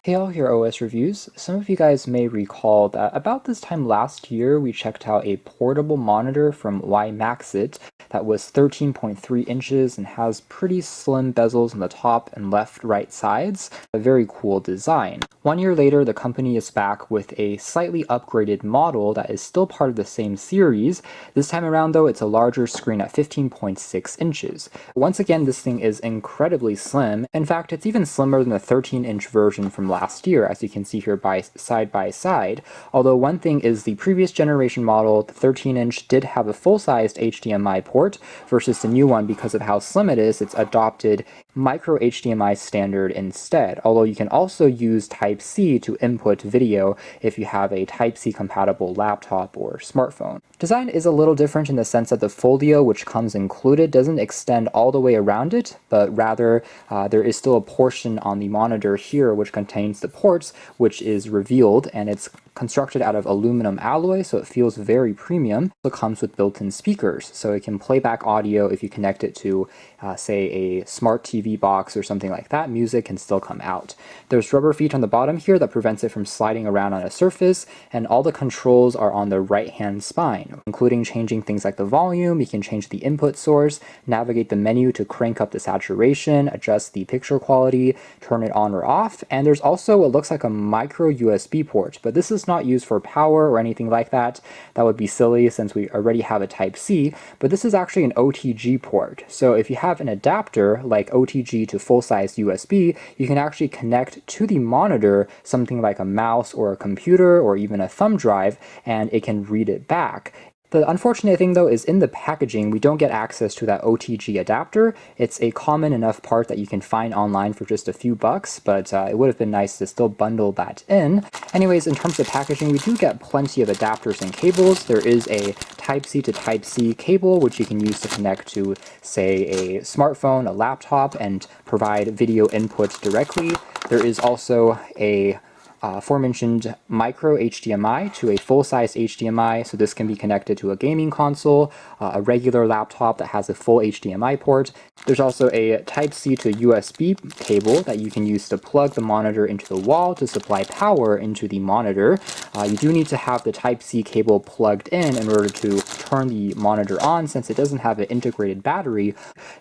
Hey all, here OS Reviews. Some of you guys may recall that about this time last year we checked out a portable monitor from Wimaxit that was 13.3 inches and has pretty slim bezels on the top and right sides. A very cool design. 1 year later, the company is back with a slightly upgraded model that is still part of the same series. This time around though, it's a larger screen at 15.6 inches. Once again, this thing is incredibly slim. In fact, it's even slimmer than the 13-inch version from last year, as you can see here by side. Although one thing is the previous generation model, the 13-inch, did have a full-sized HDMI port, versus the new one, because of how slim it is, it's adopted micro HDMI standard instead, although you can also use Type-C to input video if you have a Type-C compatible laptop or smartphone. Design is a little different in the sense that the folio, which comes included, doesn't extend all the way around it, but rather there is still a portion on the monitor here which contains the ports, which is revealed, and it's constructed out of aluminum alloy, so it feels very premium. It comes with built-in speakers, so it can play back audio if you connect it to, say, a smart TV box or something like that. Music can still come out. There's rubber feet on the bottom here that prevents it from sliding around on a surface, and all the controls are on the right-hand spine, including changing things like the volume. You can change the input source, navigate the menu to crank up the saturation, adjust the picture quality, turn it on or off, and there's also what looks like a micro USB port, but this is not used for power or anything like that. That would be silly since we already have a Type-C, but this is actually an OTG port. So if you have an adapter like OTG to full-size USB, you can actually connect to the monitor something like a mouse or a computer or even a thumb drive, and it can read it back. The unfortunate thing though is in the packaging we don't get access to that OTG adapter. It's a common enough part that you can find online for just a few bucks, but it would have been nice to still bundle that in. Anyways, in terms of packaging, we do get plenty of adapters and cables. There is a Type-C to Type-C cable, which you can use to connect to, say, a smartphone, a laptop, and provide video input directly. There is also a aforementioned micro HDMI to a full-size HDMI, so this can be connected to a gaming console, a regular laptop that has a full HDMI port. There's also a Type-C to USB cable that you can use to plug the monitor into the wall to supply power into the monitor. You do need to have the Type-C cable plugged in order to turn the monitor on, since it doesn't have an integrated battery,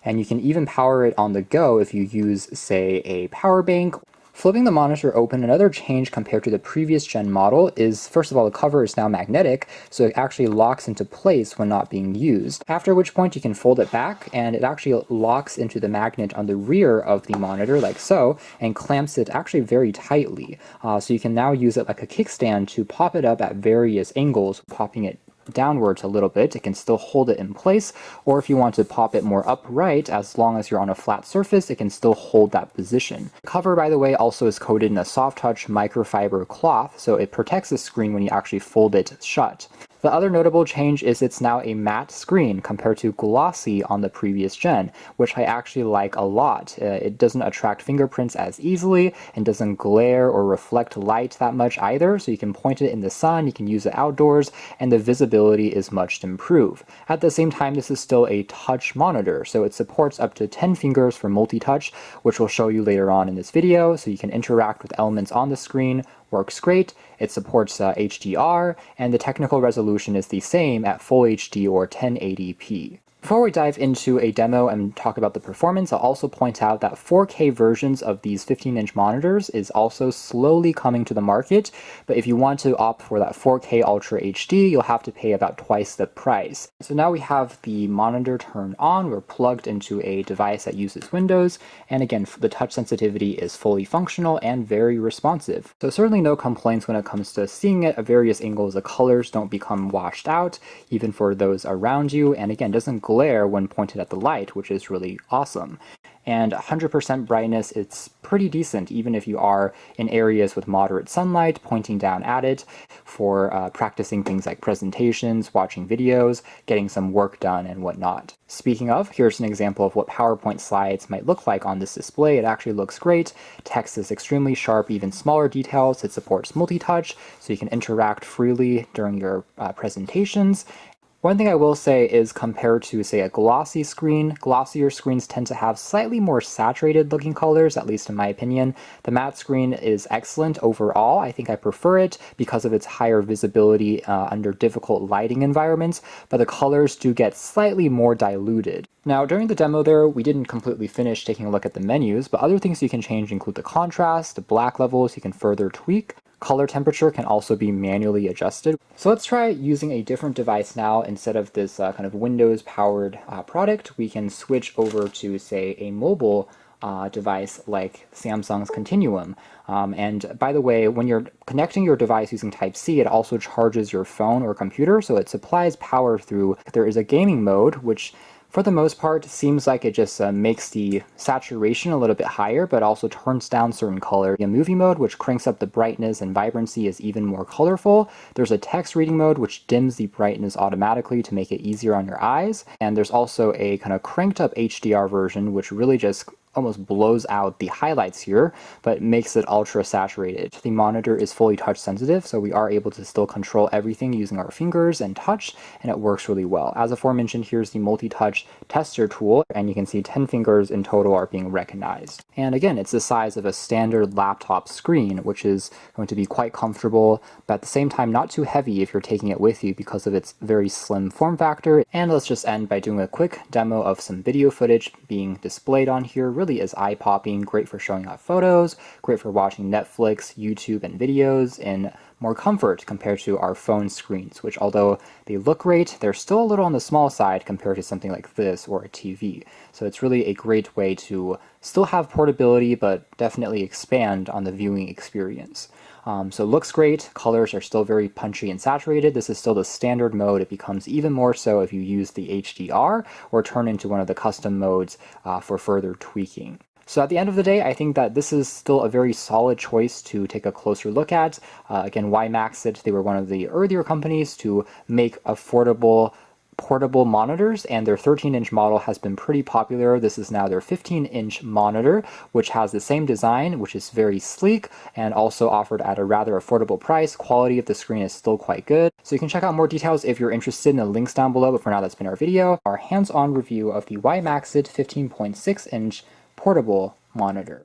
and you can even power it on the go if you use, say, a power bank. Flipping the monitor open, another change compared to the previous gen model is, first of all, the cover is now magnetic, so it actually locks into place when not being used. After which point you can fold it back, and it actually locks into the magnet on the rear of the monitor, like so, and clamps it actually very tightly. So you can now use it like a kickstand to pop it up at various angles, popping it downwards a little bit. It can still hold it in place, or if you want to pop it more upright, as long as you're on a flat surface, it can still hold that position. The cover, by the way, also is coated in a soft touch microfiber cloth, so it protects the screen when you actually fold it shut. The other notable change is it's now a matte screen compared to glossy on the previous gen, which I actually like a lot. It doesn't attract fingerprints as easily and doesn't glare or reflect light that much either, so you can point it in the sun, you can use it outdoors, and the visibility is much improved. At the same time, this is still a touch monitor, so it supports up to 10 fingers for multi-touch, which we'll show you later on in this video, so you can interact with elements on the screen. Works great. It supports HDR, and the technical resolution is the same at Full HD or 1080p. Before we dive into a demo and talk about the performance, I'll also point out that 4K versions of these 15-inch monitors is also slowly coming to the market, but if you want to opt for that 4K Ultra HD, you'll have to pay about twice the price. So now we have the monitor turned on, we're plugged into a device that uses Windows, and again, the touch sensitivity is fully functional and very responsive. So certainly no complaints when it comes to seeing it at various angles. The colors don't become washed out, even for those around you, and again, doesn't glare when pointed at the light, which is really awesome. And 100% brightness, it's pretty decent even if you are in areas with moderate sunlight pointing down at it for practicing things like presentations, watching videos, getting some work done, and whatnot. Speaking of, here's an example of what PowerPoint slides might look like on this display. It actually looks great. Text is extremely sharp, even smaller details. It supports multi-touch, so you can interact freely during your presentations. One thing I will say is compared to, say, a glossy screen, glossier screens tend to have slightly more saturated looking colors, at least in my opinion. The matte screen is excellent overall. I think I prefer it because of its higher visibility under difficult lighting environments, but the colors do get slightly more diluted. Now, during the demo there, we didn't completely finish taking a look at the menus, but other things you can change include the contrast, the black levels you can further tweak. Color temperature can also be manually adjusted. So let's try using a different device now. Instead of this kind of Windows-powered product, we can switch over to, say, a mobile device like Samsung's Continuum. And by the way, when you're connecting your device using Type-C, it also charges your phone or computer, so it supplies power through. There is a gaming mode, which for the most part seems like it just makes the saturation a little bit higher, but also turns down certain color. A movie mode, which cranks up the brightness and vibrancy, is even more colorful. There's a text reading mode, which dims the brightness automatically to make it easier on your eyes. And there's also a kind of cranked up HDR version, which really just almost blows out the highlights here, but makes it ultra saturated. The monitor is fully touch sensitive, so we are able to still control everything using our fingers and touch, and it works really well. As aforementioned, here's the multi-touch tester tool, and you can see 10 fingers in total are being recognized. And again, it's the size of a standard laptop screen, which is going to be quite comfortable, but at the same time not too heavy if you're taking it with you because of its very slim form factor. And let's just end by doing a quick demo of some video footage being displayed on here. Really is eye-popping, great for showing off photos, great for watching Netflix, YouTube, and videos in more comfort compared to our phone screens, which although they look great, they're still a little on the small side compared to something like this or a TV. So it's really a great way to still have portability, but definitely expand on the viewing experience. So looks great, colors are still very punchy and saturated. This is still the standard mode. It becomes even more so if you use the HDR or turn into one of the custom modes for further tweaking. So at the end of the day, I think that this is still a very solid choice to take a closer look at. Again, Wimaxit, they were one of the earlier companies to make affordable portable monitors, and their 13-inch model has been pretty popular. This is now their 15-inch monitor, which has the same design, which is very sleek and also offered at a rather affordable price. Quality of the screen is still quite good. So you can check out more details if you're interested in the links down below, but for now that's been our video, our hands-on review of the Wimaxit 15.6-inch portable monitor.